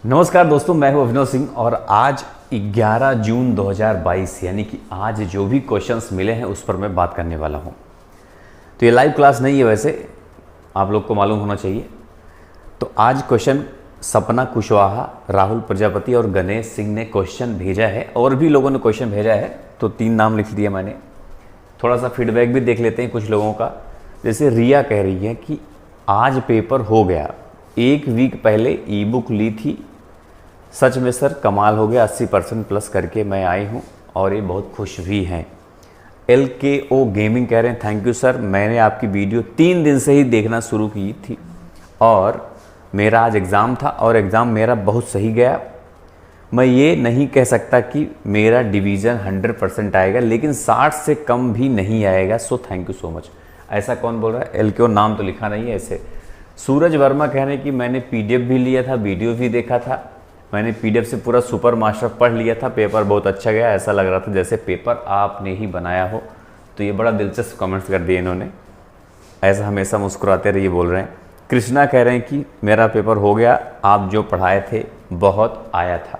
नमस्कार दोस्तों, मैं हूं अभिनव सिंह और आज 11 जून 2022 यानी कि आज जो भी क्वेश्चंस मिले हैं उस पर मैं बात करने वाला हूं। तो ये लाइव क्लास नहीं है, वैसे आप लोग को मालूम होना चाहिए। तो आज क्वेश्चन सपना कुशवाहा, राहुल प्रजापति और गणेश सिंह ने क्वेश्चन भेजा है और भी लोगों ने क्वेश्चन भेजा है, तो 3 नाम लिख दिया मैंने। थोड़ा सा फीडबैक भी देख लेते हैं कुछ लोगों का। जैसे रिया कह रही है कि आज पेपर हो गया, 1 वीक पहले ई बुक ली थी, सच में सर कमाल हो गया, 80% प्लस करके मैं आई हूँ और ये बहुत खुश भी हैं। LKO गेमिंग कह रहे हैं थैंक यू सर, मैंने आपकी वीडियो 3 दिन से ही देखना शुरू की थी और मेरा आज एग्ज़ाम था और एग्ज़ाम मेरा बहुत सही गया। मैं ये नहीं कह सकता कि मेरा डिवीज़न 100% आएगा, लेकिन 60 से कम भी नहीं आएगा, so thank you so much. ऐसा कौन बोल रहा है? LKO नाम तो लिखा नहीं है ऐसे। सूरज वर्मा कह रहे हैं कि मैंने PDF भी लिया था, वीडियो भी देखा था, मैंने PDF से पूरा सुपर मास्टर पढ़ लिया था, पेपर बहुत अच्छा गया, ऐसा लग रहा था जैसे पेपर आपने ही बनाया हो। तो ये बड़ा दिलचस्प कमेंट्स कर दिए इन्होंने, ऐसा हमेशा मुस्कुराते रहिए बोल रहे हैं। कृष्णा कह रहे हैं कि मेरा पेपर हो गया, आप जो पढ़ाए थे बहुत आया था।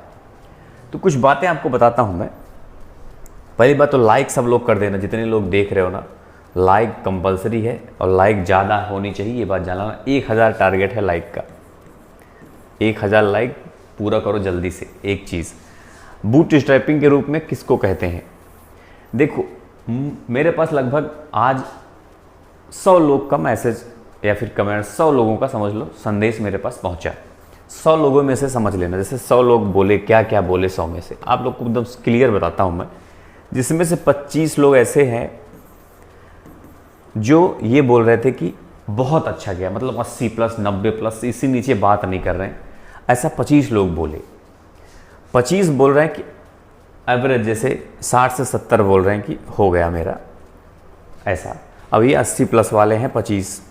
तो कुछ बातें आपको बताता हूँ मैं। पहली बात तो लाइक सब लोग कर देना, जितने लोग देख रहे हो ना, लाइक कंपलसरी है और लाइक ज़्यादा होनी चाहिए, ये बात जानना। 1000 टारगेट है लाइक का, 1000 लाइक पूरा करो जल्दी से। एक चीज़, बूट स्ट्रैपिंग के रूप में किसको कहते हैं? देखो, मेरे पास लगभग आज 100 लोग का मैसेज या फिर कमेंट, 100 लोगों का समझ लो संदेश मेरे पास पहुंचा। 100 लोगों में से समझ लेना, जैसे 100 लोग बोले, क्या क्या बोले 100 में से, आप लोग को एकदम क्लियर बताता हूं मैं। जिसमें से 25 लोग ऐसे हैं जो ये बोल रहे थे कि बहुत अच्छा गया, मतलब 80 प्लस 90 प्लस, इसी नीचे बात नहीं कर रहे हैं। ऐसा 25 लोग बोले। 25 बोल रहे हैं कि एवरेज, जैसे 60 से 70 बोल रहे हैं कि हो गया मेरा ऐसा। अब ये 80 प्लस वाले हैं 25,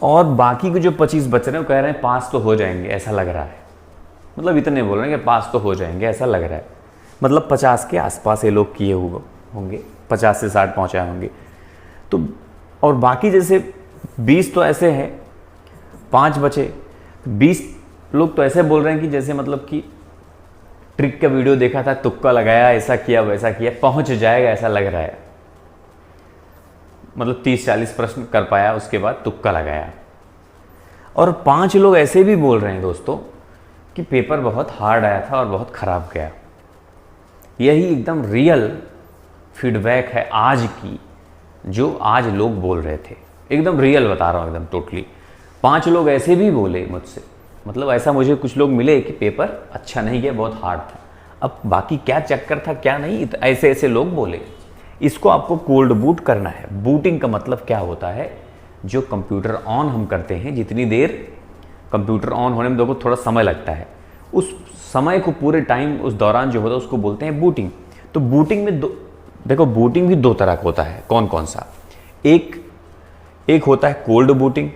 और बाकी के जो 25 बच रहे हैं वो कह रहे हैं पास तो हो जाएंगे ऐसा लग रहा है। मतलब इतने बोल रहे हैं कि पास तो हो जाएंगे ऐसा लग रहा है, मतलब 50 के आसपास ये लोग किए हुए होंगे, 50 से 60 पहुँचाए होंगे। तो और बाकी जैसे 20 तो ऐसे हैं, 5 बचे। 20 लोग तो ऐसे बोल रहे हैं कि जैसे मतलब कि ट्रिक का वीडियो देखा था, तुक्का लगाया, ऐसा किया वैसा किया, पहुंच जाएगा ऐसा लग रहा है। मतलब 30-40 प्रश्न कर पाया, उसके बाद तुक्का लगाया। और 5 लोग ऐसे भी बोल रहे हैं दोस्तों कि पेपर बहुत हार्ड आया था और बहुत खराब गया। यही एकदम रियल फीडबैक है आज की, जो आज लोग बोल रहे थे। एकदम रियल बता रहा हूँ, एकदम टोटली। 5 लोग ऐसे भी बोले मुझसे, मतलब ऐसा मुझे कुछ लोग मिले कि पेपर अच्छा नहीं गया, बहुत हार्ड था। अब बाकी क्या चक्कर था क्या नहीं, तो ऐसे ऐसे लोग बोले। इसको आपको कोल्ड बूट करना है। बूटिंग का मतलब क्या होता है? जो कंप्यूटर ऑन हम करते हैं, जितनी देर कंप्यूटर ऑन होने में देखो थोड़ा समय लगता है, उस समय को पूरे टाइम उस दौरान जो होता है उसको बोलते हैं बूटिंग। तो बूटिंग में देखो, बूटिंग भी 2 तरह का होता है। कौन कौन सा? एक होता है कोल्ड बूटिंग,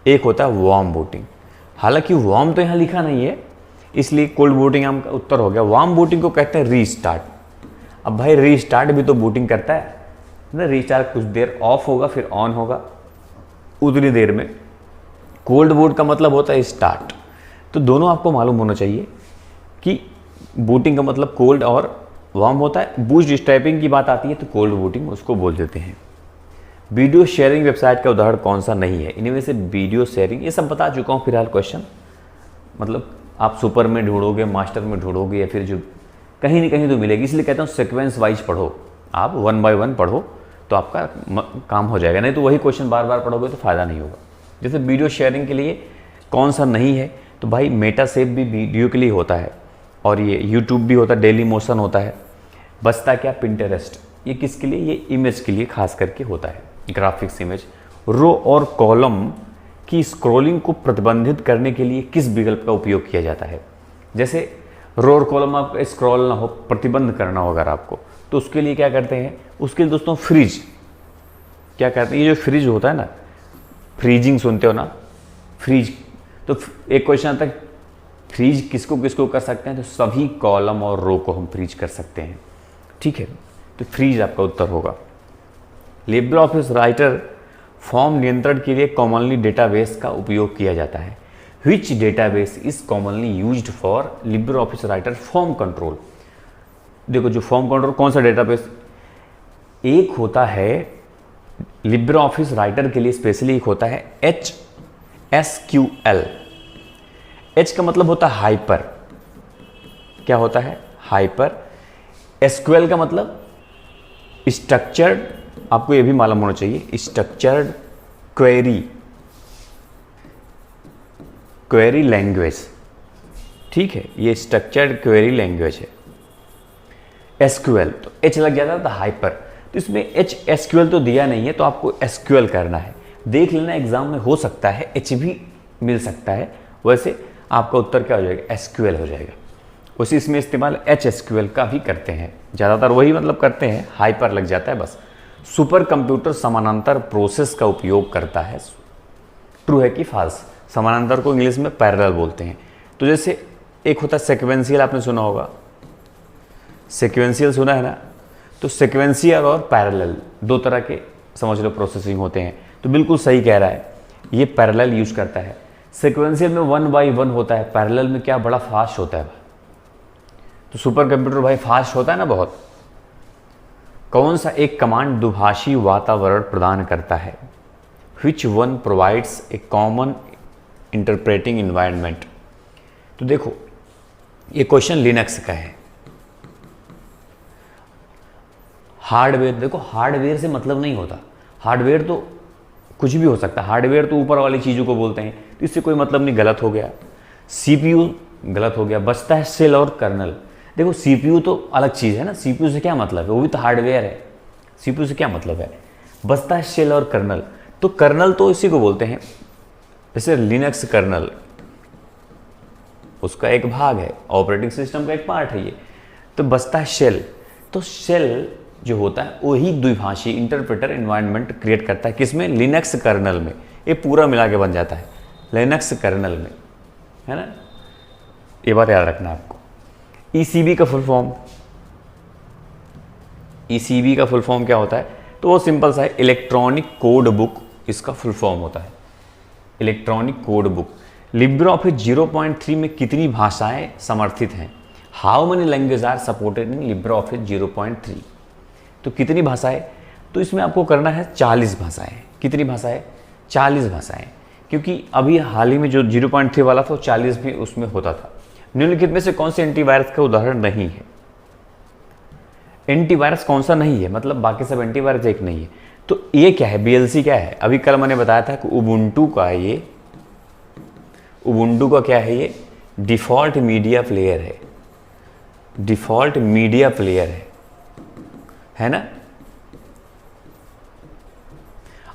एक होता है वार्म बूटिंग। हालांकि वार्म तो यहाँ लिखा नहीं है, इसलिए कोल्ड बूटिंग का उत्तर हो गया। वार्म बूटिंग को कहते हैं रीस्टार्ट। अब भाई रीस्टार्ट भी तो बूटिंग करता है ना। रीस्टार्ट कुछ देर ऑफ होगा फिर ऑन होगा, उतनी देर में। कोल्ड बूट का मतलब होता है स्टार्ट। तो दोनों आपको मालूम होना चाहिए कि बूटिंग का मतलब कोल्ड और वार्म होता है। बूस्ट स्ट्रैपिंग की बात आती है तो कोल्ड बूटिंग उसको बोल देते हैं। वीडियो शेयरिंग वेबसाइट का उदाहरण कौन सा नहीं है? इनमें से वीडियो शेयरिंग, ये सब बता चुका हूँ फिलहाल क्वेश्चन। मतलब आप सुपर में ढूंढोगे, मास्टर में ढूंढोगे, या फिर जो कहीं ना कहीं तो मिलेगी। इसलिए कहता हूँ सीक्वेंस वाइज पढ़ो, आप 1 बाय 1 पढ़ो तो आपका काम हो जाएगा। नहीं तो वही क्वेश्चन बार बार पढ़ोगे तो फ़ायदा नहीं होगा। जैसे वीडियो शेयरिंग के लिए कौन सा नहीं है, तो भाई मेटा सेव भी वीडियो के लिए होता है, और ये यूट्यूब भी होता है, डेली मोशन होता है। बचता क्या? पिंटरेस्ट। ये किसके लिए? ये इमेज के लिए खास करके होता है, ग्राफिक्स इमेज। रो और कॉलम की स्क्रॉलिंग को प्रतिबंधित करने के लिए किस विकल्प का उपयोग किया जाता है? जैसे रो और कॉलम आपका स्क्रॉल ना हो, प्रतिबंध करना हो अगर आपको, तो उसके लिए क्या करते हैं? उसके लिए दोस्तों फ्रीज। क्या कहते हैं? ये जो फ्रीज होता है ना, फ्रीजिंग सुनते हो ना, फ्रीज। तो एक क्वेश्चन आता है फ्रीज किसको किसको कर सकते हैं? तो सभी कॉलम और रो को हम फ्रीज कर सकते हैं। ठीक है, तो फ्रीज आपका उत्तर होगा। लिब्रे ऑफिस राइटर फॉर्म नियंत्रण के लिए कॉमनली डेटाबेस का उपयोग किया जाता है। Which database is commonly used for Libre Office writer form control. देखो जो फॉर्म कंट्रोल कौन सा डेटाबेस, एक होता है लिब्रे ऑफिस राइटर के लिए स्पेशली, एक होता है HSQL। H का मतलब होता है हाइपर, क्या होता है हाइपर। SQL का मतलब स्ट्रक्चर्ड, आपको ये भी मालूम होना चाहिए, स्ट्रक्चर्ड क्वेरी लैंग्वेज, ठीक है, ये स्ट्रक्चर्ड क्वेरी लैंग्वेज है। SQL तो H लग जाता था हाइपर, तो इसमें HSQL तो दिया नहीं है, तो आपको SQL करना है। देख लेना एग्जाम में हो सकता है H भी मिल सकता है, वैसे आपका उत्तर क्या हो जाएगा SQL हो जाएगा। उसी इसमें इस्तेमाल HSQL का भी करते हैं, ज़्यादातर वही मतलब करते हैं, हाइपर लग जाता है बस। सुपर कंप्यूटर समानांतर प्रोसेस का उपयोग करता है, ट्रू है कि फाल्स। समानांतर को इंग्लिश में पैरेलल बोलते हैं। तो जैसे एक होता है सेक्वेंशियल, आपने सुना होगा, सेक्वेंशियल सुना है ना, तो सेक्वेंशियल और पैरेलल दो तरह के समझ लो प्रोसेसिंग होते हैं। तो बिल्कुल सही कह रहा है, ये पैरेलल यूज करता है। सेक्वेंशियल में 1 by 1 होता है, पैरेलल में क्या बड़ा फास्ट होता है। तो सुपर कंप्यूटर भाई फास्ट होता है ना बहुत। कौन सा एक कमांड दुभाषी वातावरण प्रदान करता है, which one provides a common interpreting environment. तो देखो ये क्वेश्चन लिनक्स का है। हार्डवेयर, देखो हार्डवेयर से मतलब नहीं होता, हार्डवेयर तो कुछ भी हो सकता है, हार्डवेयर तो ऊपर वाली चीज़ों को बोलते हैं, तो इससे कोई मतलब नहीं, गलत हो गया। CPU गलत हो गया, बचता है सेल और कर्नल। देखो CPU तो अलग चीज़ है ना, CPU से क्या मतलब है, वो भी तो हार्डवेयर है, CPU से क्या मतलब है। बचता है सेल और कर्नल, तो कर्नल तो इसी को बोलते हैं, जैसे लिनक्स कर्नल उसका एक भाग है, ऑपरेटिंग सिस्टम का एक पार्ट है ये। तो बचता है शेल, तो शेल जो होता है वही द्विभाषी इंटरप्रेटर एनवायरनमेंट क्रिएट करता है, किसमें, लिनक्स कर्नल में। ये पूरा मिला के बन जाता है लिनक्स कर्नल में, है ना, ये बात याद रखना आपको। ECB का फुल फॉर्म, ECB का फुल फॉर्म क्या होता है, तो वो सिंपल सा है, इलेक्ट्रॉनिक कोड बुक इसका फुल फॉर्म होता है, electronic code book. LibreOffice 0.3 में कितनी भाषाएं समर्थित हैं, how many language are supported in LibreOffice 0.3। तो कितनी भाषाएं, तो इसमें आपको करना है 40 भाषाएं। कितनी भाषाएं, 40 भाषाएं, क्योंकि अभी हाल ही में जो 0.3 वाला था वो 40 भी उसमें होता था। निम्नलिखित में से कौन से एंटीवायरस का उदाहरण नहीं है। एंटीवायरस कौन सा नहीं है, मतलब बाकी सब एंटीवायरस एक नहीं है। तो ये क्या है, BLC क्या है, अभी कल मैंने बताया था कि उबुंटू का ये, उबुंटू का क्या है, ये डिफ़ॉल्ट मीडिया प्लेयर है, डिफ़ॉल्ट मीडिया प्लेयर है ना।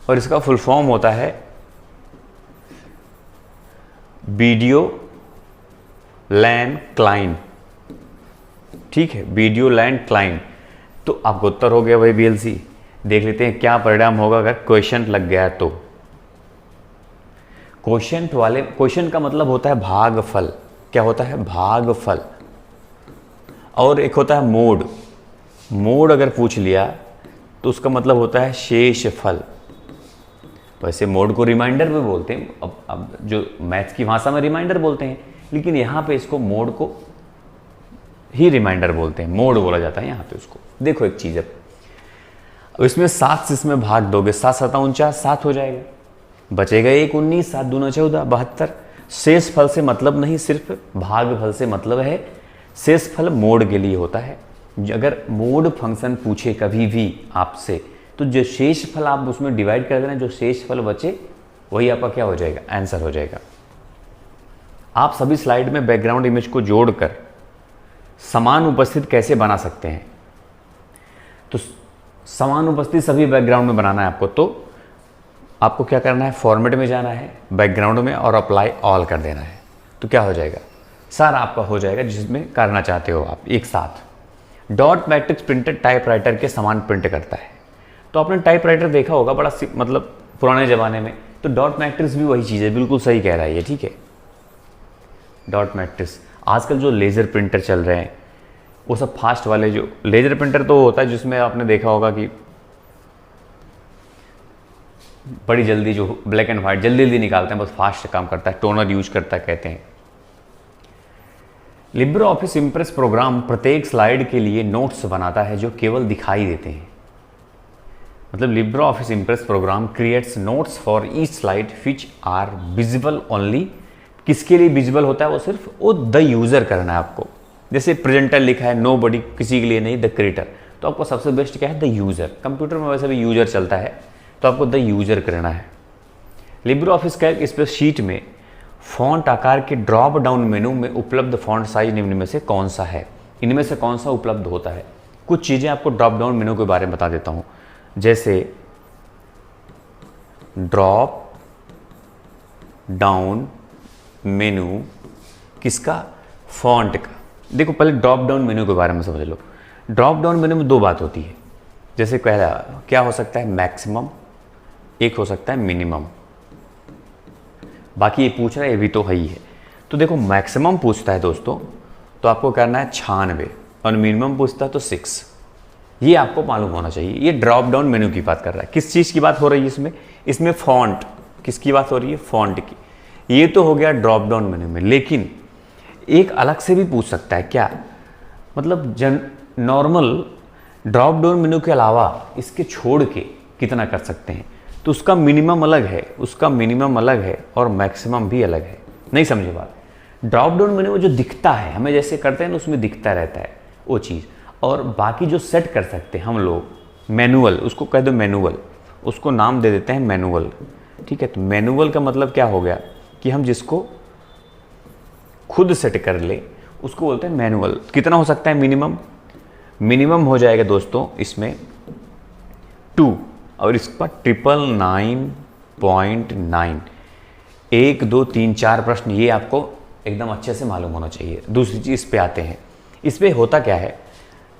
और इसका फुल फॉर्म होता है वीडियो लैन क्लाइंट, ठीक है, वीडियो लैन क्लाइंट। तो आपको उत्तर हो गया भाई BLC। देख लेते हैं क्या परिणाम होगा अगर क्वेश्चन लग गया तो। क्वेश्चन वाले, क्वेश्चन का मतलब होता है भागफल, क्या होता है, भागफल। और एक होता है मोड, मोड अगर पूछ लिया तो उसका मतलब होता है शेषफल। वैसे मोड को रिमाइंडर भी बोलते हैं, अब जो मैथ्स की भाषा में रिमाइंडर बोलते हैं, लेकिन यहाँ पे इसको मोड को ही रिमाइंडर बोलते हैं, मोड बोला जाता है यहाँ पे उसको। देखो एक चीज़, अब इसमें 7 से इसमें भाग दोगे, 7 7 49, 7 हो जाएगा, बचेगा 1 19, 7 दूना 14, 72। शेष फल से मतलब नहीं, सिर्फ भागफल से मतलब है। शेष फल मोड के लिए होता है। अगर मोड फंक्शन पूछे कभी भी आपसे, तो जो शेष फल आप उसमें डिवाइड कर देना, जो शेष फल बचे वही आपका क्या हो जाएगा, आंसर हो जाएगा। आप सभी स्लाइड में बैकग्राउंड इमेज को जोड़कर समान उपस्थित कैसे बना सकते हैं। तो समान उपस्थित सभी बैकग्राउंड में बनाना है आपको, तो आपको क्या करना है, फॉर्मेट में जाना है, बैकग्राउंड में, और अप्लाई ऑल कर देना है। तो क्या हो जाएगा, सारा आपका हो जाएगा जिसमें करना चाहते हो आप एक साथ। डॉट मैट्रिक्स प्रिंटर टाइपराइटर के समान प्रिंट करता है। तो आपने टाइपराइटर देखा होगा बड़ा मतलब पुराने ज़माने में, तो डॉट मैट्रिक्स भी वही चीज़ है, बिल्कुल सही कह रहा है ये, ठीक है। डॉट मैट्रिक्स, आजकल जो लेज़र प्रिंटर चल रहे हैं वो सब फास्ट वाले, जो लेज़र प्रिंटर तो होता है जिसमें आपने देखा होगा कि बड़ी जल्दी, जो ब्लैक एंड वाइट जल्दी जल्दी निकालते हैं, बस फास्ट काम करता है, टोनर यूज करता है कहते हैं। लिब्रे ऑफिस इम्प्रेस प्रोग्राम प्रत्येक स्लाइड के लिए नोट्स बनाता है जो केवल दिखाई देते हैं। मतलब LibreOffice Impress program creates notes for each slide which are visible only. किसके लिए विजिबल होता है? वो सिर्फ वो द यूज़र करना है आपको। जैसे प्रेजेंटर लिखा है, नो बडी, किसी के लिए नहीं, द क्रिएटर, तो आपको सबसे बेस्ट क्या है? The user. कंप्यूटर में वैसे भी यूज़र चलता है, तो आपको द यूज़र करना है। लिब्रे ऑफिस कैल्क स्प्रेडशीट में फॉन्ट आकार के ड्रॉप डाउन मेनू में उपलब्ध फॉन्ट साइज निम्न में से कौन सा है? इनमें से कौन सा उपलब्ध होता है? कुछ चीज़ें आपको ड्रॉप डाउन मेनू के बारे में बता देता हूँ। जैसे ड्रॉप डाउन मेनू किसका? फॉन्ट का। देखो पहले ड्रॉप डाउन मेनू के बारे में समझ लो। ड्रॉप डाउन मेनू में दो बात होती है। जैसे पहला क्या हो सकता है? मैक्सिमम, एक हो सकता है मिनिमम। बाकी ये पूछ रहा है, ये भी तो है ही है। तो देखो मैक्सिमम पूछता है दोस्तों, तो आपको करना है 96, और मिनिमम पूछता है तो 6। ये आपको मालूम होना चाहिए। ये ड्रॉप डाउन मेनू की बात कर रहा है। किस चीज़ की बात हो रही है इसमें? इसमें फॉन्ट, किसकी बात हो रही है? फॉन्ट की। ये तो हो गया ड्रॉप डाउन मेनू में। लेकिन एक अलग से भी पूछ सकता है क्या? मतलब नॉर्मल ड्रॉप डाउन मेनू के अलावा इसके छोड़ के कितना कर सकते हैं, तो उसका मिनिमम अलग है, उसका मिनिमम अलग है, और मैक्सिमम भी अलग है। नहीं समझे बात? ड्रॉप डाउन मेनू में जो दिखता है, हमें जैसे करते हैं ना, उसमें दिखता रहता है वो चीज़। और बाकी जो सेट कर सकते हैं हम लोग, मैनुअल, उसको कह दो मैनुअल, उसको नाम दे देते हैं मैनुअल। ठीक है, तो मैनुअल का मतलब क्या हो गया कि हम जिसको खुद सेट कर ले उसको बोलते हैं मैनुअल। कितना हो सकता है मिनिमम? मिनिमम हो जाएगा दोस्तों इसमें 2, और इसका 999.9। 1 2 3 4 प्रश्न, ये आपको एकदम अच्छे से मालूम होना चाहिए। दूसरी चीज़ पे आते हैं। इस पे होता क्या है?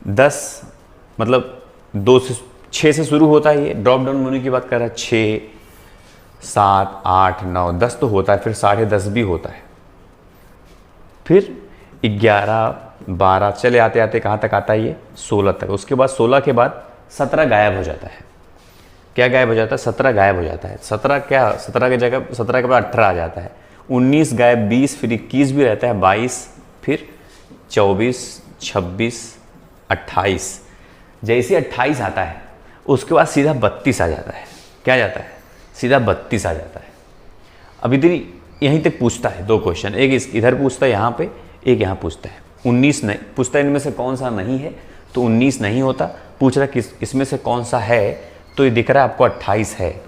10 मतलब 2 से 6 से शुरू होता है। ये ड्रॉप डाउन मेनू की बात कर रहा है। 6 7 8 9 10 तो होता है, फिर 10:30 भी होता है, फिर 11 12, चले आते आते कहाँ तक आता है? ये 16 तक। उसके बाद 16 के बाद 17 गायब हो जाता है। क्या गायब हो जाता है? 17 गायब हो जाता है। 17 क्या? 17 की जगह 17 के बाद 18 आ जाता है। 19 गायब, 20, फिर 21 भी रहता है, 22, फिर 24, 26, 28। जैसे 28 आता है उसके बाद सीधा 32 आ जाता है। क्या आ जाता है? सीधा 32 आ जाता है। अब इतनी यहीं तक पूछता है 2 क्वेश्चन, एक इधर पूछता है यहाँ पे, एक यहाँ पूछता है। 19 नहीं पूछता है, इनमें से कौन सा नहीं है, तो 19 नहीं होता। पूछ रहा किस इसमें से कौन सा है, तो ये दिख रहा है आपको 28 है।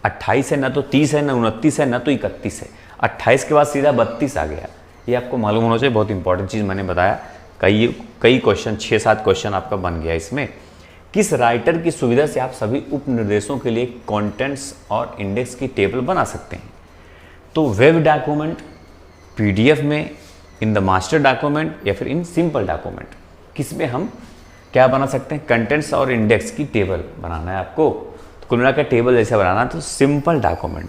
28 है ना, तो 30 है ना, 29 है ना, तो 31 है। 28 के बाद सीधा 32 आ गया। ये आपको मालूम होना चाहिए, बहुत इंपॉर्टेंट चीज़ मैंने बताया। कई क्वेश्चन, 6-7 क्वेश्चन आपका बन गया इसमें। किस राइटर की सुविधा से आप सभी उपनिर्देशों के लिए कंटेंट्स और इंडेक्स की टेबल बना सकते हैं? तो वेब डॉक्यूमेंट, पीडीएफ में, इन द मास्टर डॉक्यूमेंट, या फिर इन सिंपल डॉक्यूमेंट, किस में हम क्या बना सकते हैं? कंटेंट्स और इंडेक्स की टेबल बनाना है आपको। तो कुल मिलाकर टेबल जैसे बनाना है, तो सिंपल डॉक्यूमेंट,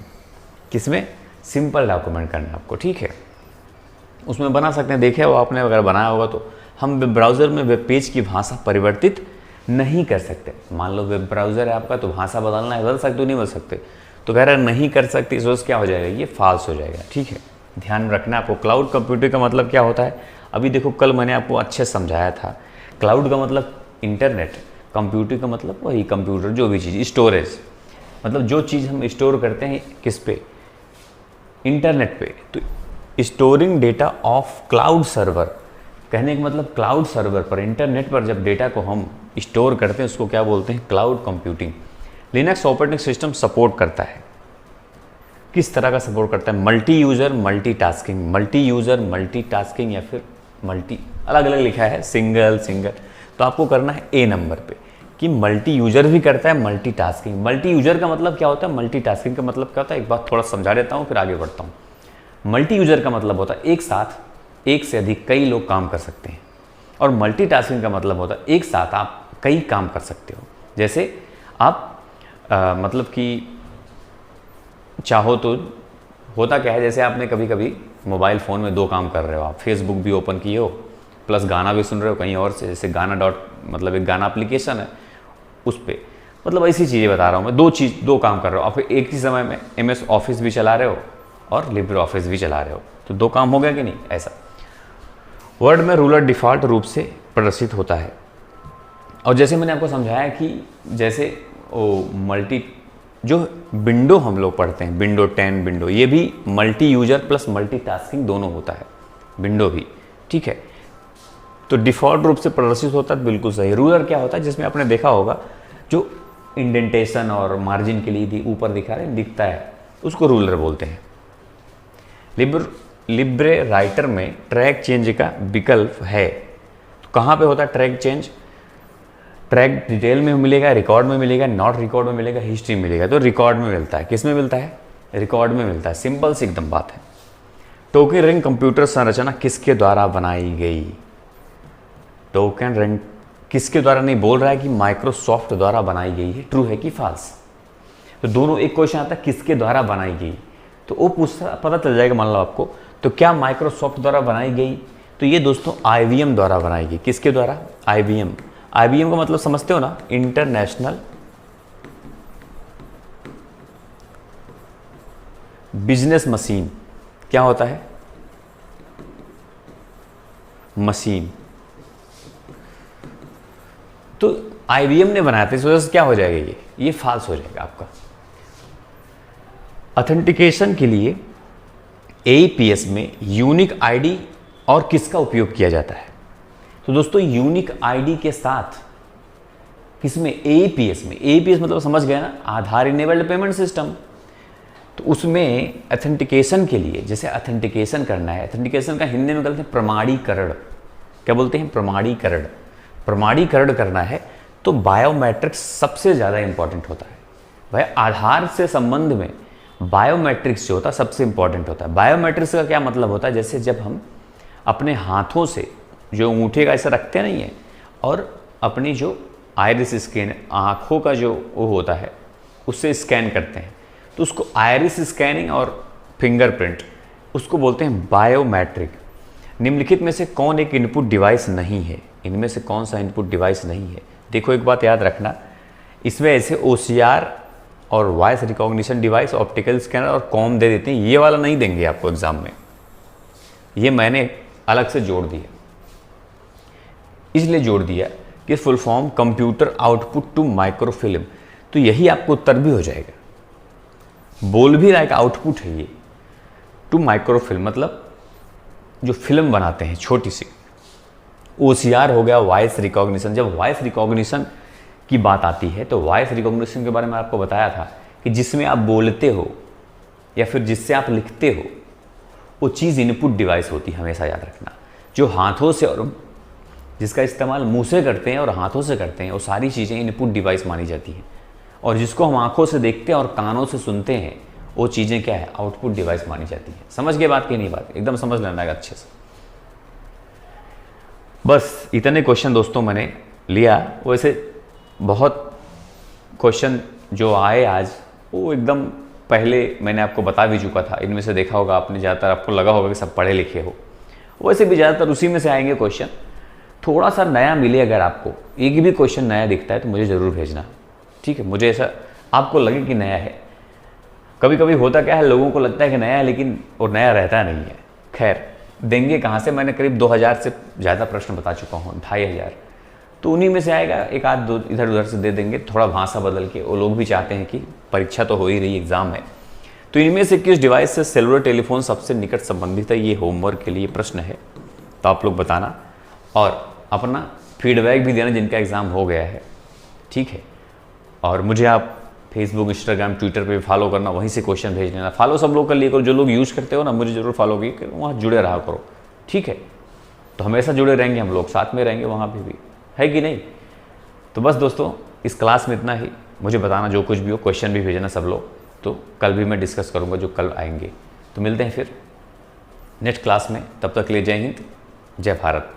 किसमें? सिंपल डॉक्यूमेंट करना है आपको। ठीक है, उसमें बना सकते हैं। देखे हो आपने, अगर बनाया होगा तो। हम वेब ब्राउज़र में वेब पेज की भाषा परिवर्तित नहीं कर सकते। मान लो वेब ब्राउज़र है आपका, तो भाषा बदलना है, बदल सकते हो? नहीं बदल सकते। तो कह रहा है नहीं कर सकते, इस वजह से क्या हो जाएगा? ये फॉल्स हो जाएगा। ठीक है, ध्यान रखना आपको। क्लाउड कंप्यूटिंग का मतलब क्या होता है? अभी देखो, कल मैंने आपको अच्छे समझाया था। क्लाउड का मतलब इंटरनेट, कंप्यूटिंग का मतलब वही कंप्यूटर, जो भी चीज़, स्टोरेज, मतलब जो चीज़ हम स्टोर करते हैं किस पे? इंटरनेट पे। तो storing data of cloud server, कहने का मतलब क्लाउड सर्वर पर, इंटरनेट पर जब डेटा को हम स्टोर करते हैं उसको क्या बोलते हैं? Cloud computing. Linux operating system support करता है, किस तरह का सपोर्ट करता है? Multi user multitasking, multi user multitasking, या फिर मल्टी, अलग अलग लिखा है, सिंगल। तो आपको करना है ए नंबर पे कि मल्टी यूज़र भी करता है मल्टीटास्किंग। मल्टी यूज़र का मतलब क्या होता है? मल्टीटास्किंग का मतलब क्या होता है? एक बात थोड़ा समझा देता हूँ, फिर आगे बढ़ता हूँ। मल्टी यूज़र का मतलब होता है एक साथ एक से अधिक कई लोग काम कर सकते हैं, और मल्टीटास्किंग का मतलब होता है एक साथ आप कई काम कर सकते हो। जैसे आप मतलब कि चाहो तो, होता क्या है, जैसे आपने कभी कभी मोबाइल फ़ोन में 2 काम कर रहे हो, आप फेसबुक भी ओपन किए हो प्लस गाना भी सुन रहे हो कहीं और से, जैसे गाना डॉट, मतलब एक गाना एप्लीकेशन है उस पर, मतलब ऐसी चीज़ें बता रहा हूँ मैं, दो काम कर रहे हो आप एक ही समय में, MS ऑफिस भी चला रहे हो और लिब्रे ऑफिस भी चला रहे हो, तो दो काम हो गया कि नहीं। ऐसा वर्ड में रूलर डिफ़ॉल्ट रूप से प्रदर्शित होता है। और जैसे मैंने आपको समझाया कि जैसे मल्टी जो विंडो हम लोग पढ़ते हैं, विंडो 10 विंडो, ये भी मल्टी यूजर प्लस मल्टीटास्किंग दोनों होता है, विंडो भी, ठीक है। तो डिफ़ॉल्ट रूप से प्रदर्शित होता है, बिल्कुल सही। रूलर क्या होता है, जिसमें आपने देखा होगा जो इंडेंटेशन और मार्जिन के लिए ऊपर दिखता है, उसको रूलर बोलते हैं। लिब्रे राइटर में ट्रैक चेंज का विकल्प है। तो कहाँ पे होता है ट्रैक चेंज? ट्रैक डिटेल में मिलेगा, रिकॉर्ड में मिलेगा, नॉट रिकॉर्ड में मिलेगा, हिस्ट्री में मिलेगा। तो रिकॉर्ड में मिलता है। किस में मिलता है? रिकॉर्ड में मिलता है। सिंपल सी एकदम बात है। टोकन रिंग कंप्यूटर संरचना किसके द्वारा बनाई गई? टोकन रिंग किसके द्वारा नहीं बोल रहा है कि माइक्रोसॉफ्ट द्वारा बनाई गई है, ट्रू है कि फॉल्स। तो दोनों एक क्वेश्चन आता है किसके द्वारा बनाई गई, तो वो पूछता पता चल जाएगा मान लो आपको। तो क्या माइक्रोसॉफ्ट द्वारा बनाई गई? तो ये दोस्तों IBM द्वारा बनाई गई। किसके द्वारा? IBM। IBM का मतलब समझते हो ना, इंटरनेशनल बिजनेस मशीन। क्या होता है? मशीन। तो IBM ने बनाया था, इस वजह से क्या हो जाएगा, ये फॉल्स हो जाएगा आपका। ऑथेंटिकेशन के लिए AEPS में यूनिक आईडी और किसका उपयोग किया जाता है? तो दोस्तों यूनिक आईडी के साथ किसमें? AEPS में। AEPS मतलब समझ गए ना, आधार इनेबल्ड पेमेंट सिस्टम। तो उसमें ऑथेंटिकेशन के लिए, जैसे ऑथेंटिकेशन करना है, ऑथेंटिकेशन का हिंदी में कहते हैं प्रमाणीकरण। क्या बोलते हैं? प्रमाणीकरण। प्रमाणीकरण करना है तो बायोमेट्रिक्स सबसे ज़्यादा इंपॉर्टेंट होता है। भाई आधार से संबंध में बायोमेट्रिक्स जो होता है सबसे इंपॉर्टेंट होता है। बायोमेट्रिक्स का क्या मतलब होता है? जैसे जब हम अपने हाथों से जो अंगूठे का ऐसा रखते नहीं है, और अपनी जो आइरिस स्कैन, आँखों का जो वो होता है, उससे स्कैन करते हैं, तो उसको आइरिस स्कैनिंग और फिंगरप्रिंट, उसको बोलते हैं बायोमेट्रिक। निम्नलिखित में से कौन एक इनपुट डिवाइस नहीं है? इनमें से कौन सा इनपुट डिवाइस नहीं है? देखो एक बात याद रखना, इसमें ऐसे OCR और voice recognition device, optical scanner और कॉम दे देते हैं, ये वाला नहीं देंगे आपको एग्जाम में। ये मैंने अलग से जोड़ दिया, इसलिए जोड़ दिया कि full form computer output to microfilm. तो यही आपको उत्तर भी हो जाएगा। बोल भी रहा है कि आउटपुट है ये टू माइक्रोफिल्म, मतलब जो फिल्म बनाते हैं छोटी सी। OCR हो गया वॉइस रिकॉग्निशन। जब वॉइस रिकॉग्निशन की बात आती है तो वॉइस रिकॉग्निशन के बारे में आपको बताया था कि जिसमें आप बोलते हो या फिर जिससे आप लिखते हो, वो चीज़ इनपुट डिवाइस होती है, हमेशा याद रखना। जो हाथों से और जिसका इस्तेमाल मुंह से करते हैं और हाथों से करते हैं, वो सारी चीज़ें इनपुट डिवाइस मानी जाती हैं। और जिसको हम आंखों से देखते हैं और कानों से सुनते हैं, वो चीज़ें क्या है? आउटपुट डिवाइस मानी जाती है। समझ गए बात की नहीं? बात एकदम समझ लेना है अच्छे से। बस इतने क्वेश्चन दोस्तों मैंने लिया। वैसे बहुत क्वेश्चन जो आए आज, वो एकदम पहले मैंने आपको बता भी चुका था। इनमें से देखा होगा आपने, ज़्यादातर आपको लगा होगा कि सब पढ़े लिखे हो, वैसे भी ज़्यादातर उसी में से आएंगे क्वेश्चन। थोड़ा सा नया मिले अगर आपको, एक भी क्वेश्चन नया दिखता है तो मुझे ज़रूर भेजना, ठीक है। मुझे ऐसा आपको लगे कि नया है। कभी कभी होता क्या है, लोगों को लगता है कि नया है, लेकिन वो नया रहता नहीं है। खैर, देंगे कहाँ से? मैंने करीब 2000 से ज़्यादा प्रश्न बता चुका हूँ, 2500। तो उन्हीं में से आएगा, एक आध दो इधर उधर से दे देंगे, थोड़ा भाषा बदल के। वो लोग भी चाहते हैं कि परीक्षा तो हो ही रही, एग्ज़ाम है। तो इनमें से किस डिवाइस से सेलुलर टेलीफोन सबसे निकट संबंधित है? ये होमवर्क के लिए प्रश्न है, तो आप लोग बताना और अपना फीडबैक भी देना जिनका एग्ज़ाम हो गया है, ठीक है। और मुझे आप फेसबुक, इंस्टाग्राम, ट्विटर पे भी फॉलो करना, वहीं से क्वेश्चन भेज लेना। फॉलो सब लोग कर लिए करो, जो लोग यूज़ करते हो ना, मुझे जरूर फॉलो कीजिए, वहाँ जुड़े रहा करो, ठीक है। तो हमेशा जुड़े रहेंगे हम लोग, साथ में रहेंगे वहाँ पे भी, है कि नहीं? तो बस दोस्तों, इस क्लास में इतना ही। मुझे बताना जो कुछ भी हो, क्वेश्चन भी भेजना सब लोग, तो कल भी मैं डिस्कस करूँगा जो कल आएंगे। तो मिलते हैं फिर नेक्स्ट क्लास में, तब तक के लिए जय हिंद, जय भारत।